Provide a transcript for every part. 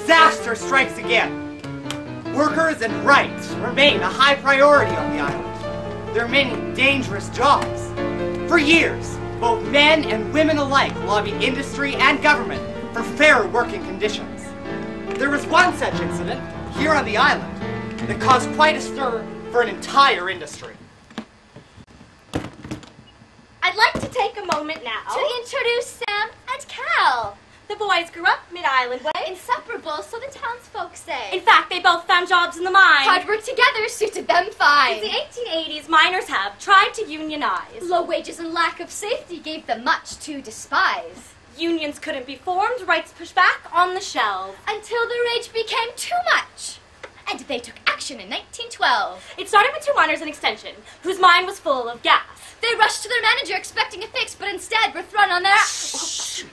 disaster strikes again. Workers and rights remain a high priority on the island. There are many dangerous jobs. For years, both men and women alike lobbied industry and government for fair working conditions. There was one such incident here on the island that caused quite a stir for an entire industry. I'd like to take a moment now to introduce Sam and Cal. The boys grew up mid-island way. Inseparable, so the townsfolk say. In fact, they both found jobs in the mine. Hard work together suited them fine. Since the 1880s, miners have tried to unionize. Low wages and lack of safety gave them much to despise. Unions couldn't be formed, rights pushed back on the shelf. Until the rage became too much. And they took action in 1912. It started with two miners in Extension, whose mine was full of gas. They rushed to their manager expecting a fix, but instead were thrown on their... Shh.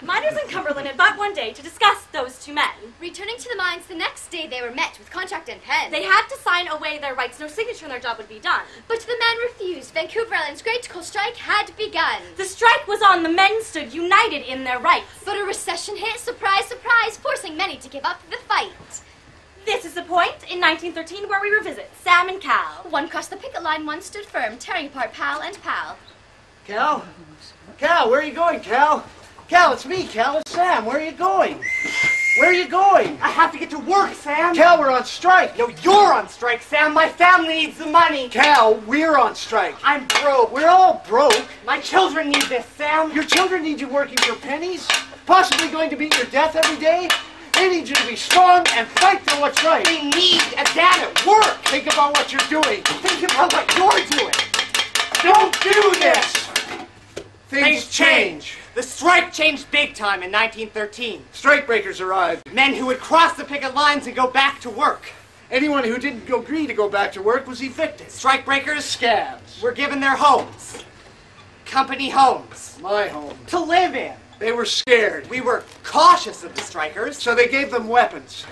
Miners in Cumberland had met one day to discuss those two men. Returning to the mines the next day, they were met with contract and pen. They had to sign away their rights. No signature on their job would be done. But the men refused. Vancouver Island's great coal strike had begun. The strike was on. The men stood united in their rights. But a recession hit, surprise, surprise, forcing many to give up the fight. This is the point in 1913 where we revisit Sam and Cal. One crossed the picket line, one stood firm, tearing apart pal and pal. Cal? Cal, where are you going, Cal? Cal, it's me, Cal. It's Sam. Where are you going? Where are you going? I have to get to work, Sam. Cal, we're on strike. No, you're on strike, Sam. My family needs the money. Cal, we're on strike. I'm broke. We're all broke. My children need this, Sam. Your children need you working for pennies? Possibly going to beat your death every day? They need you to be strong and fight for what's right. They need a dad at work. Think about what you're doing. Think about what you're doing. Don't do this! Things change. The strike changed big time in 1913. Strikebreakers arrived. Men who would cross the picket lines and go back to work. Anyone who didn't agree to go back to work was evicted. Strikebreakers Scabs. were given their homes. Company homes. My home. To live in. They were scared. We were cautious of the strikers. So they gave them weapons.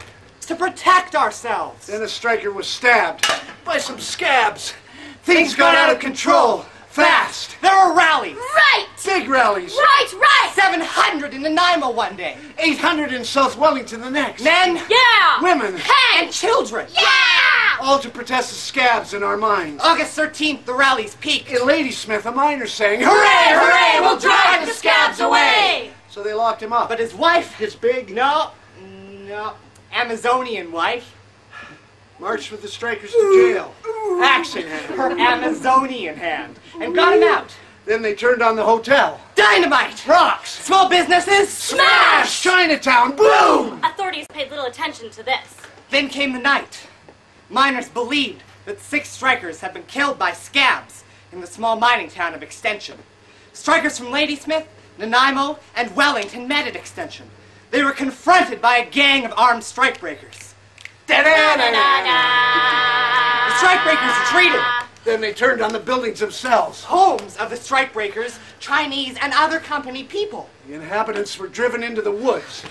To protect ourselves. Then a striker was stabbed by some scabs. Things got out of control. Fast. There were rallies. Right! Big rallies. Right! 700 in Nanaimo one day. 800 in South Wellington the next. Men. Yeah! Women. Hey! And children. Yeah! All to protest the scabs in our minds. August 13th, the rallies peaked. In Ladysmith, a miner sang, Hooray, "Hooray, hooray, we'll drive the scabs away!" So they locked him up. But his wife, his big, no, Amazonian wife, marched with the strikers to jail. Axe in hand. her Amazonian hand, and got him out. Then they turned on the hotel. Dynamite! Rocks. Small businesses, Smash! Chinatown. Boom! Authorities paid little attention to this. Then came the night. Miners believed that 6 strikers had been killed by scabs in the small mining town of Extension. Strikers from Ladysmith, Nanaimo, and Wellington met at Extension. They were confronted by a gang of armed strikebreakers. The strikebreakers retreated. Then they turned on the buildings themselves. Homes of the strikebreakers, Chinese, and other company people. The inhabitants were driven into the woods.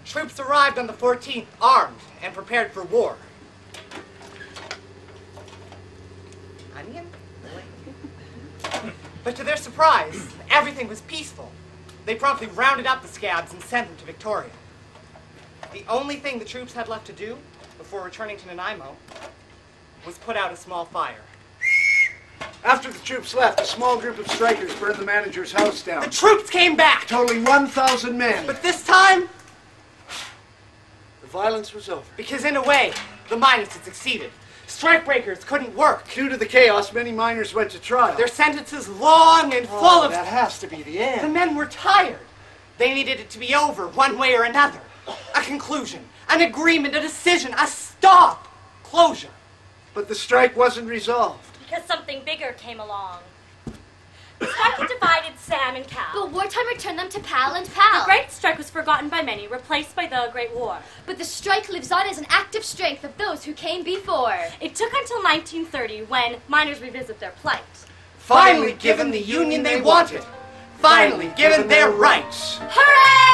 Troops arrived on the 14th, armed and prepared for war. Onion? But to their surprise, everything was peaceful. They promptly rounded up the scabs and sent them to Victoria. The only thing the troops had left to do before returning to Nanaimo was put out a small fire. After the troops left, a small group of strikers burned the manager's house down. The troops came back! Totaling 1,000 men. But this time, the violence was over. because in a way, the miners had succeeded. Strikebreakers couldn't work. Due to the chaos, many miners went to trial. Their sentences long and full of... That has to be the The end. men were tired. They needed it to be over one way or another. A conclusion, an agreement, a decision, a stop, closure. But the strike wasn't resolved. Because something bigger came along. The strike had divided Sam and Cal. But wartime returned them to pal and pal. The Great Strike was forgotten by many, replaced by the Great War. But the strike lives on as an active strength of those who came before. It took until 1930 when miners revisit their plight. Finally given the union they wanted. Finally given their rights. Hooray!